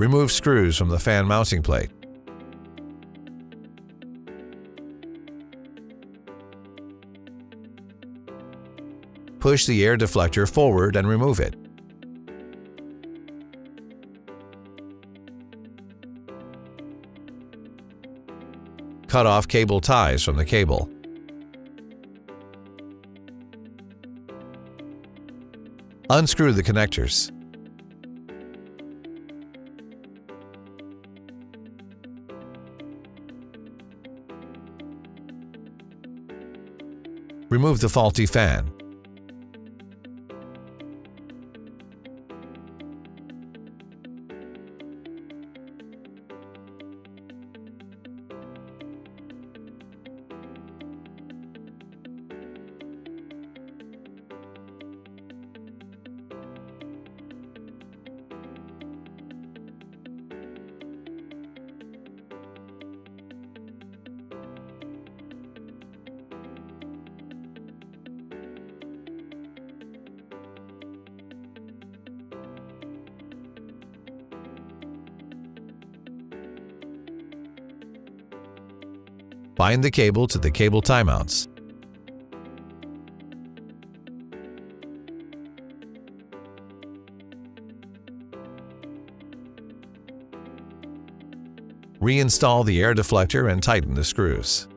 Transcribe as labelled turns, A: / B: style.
A: Remove screws from the fan mounting plate. Push the air deflector forward and remove it. Cut off cable ties from the cable. Unscrew the connectors. Remove the faulty fan. Bind the cable to the cable tie mounts. Reinstall the air deflector and tighten the screws.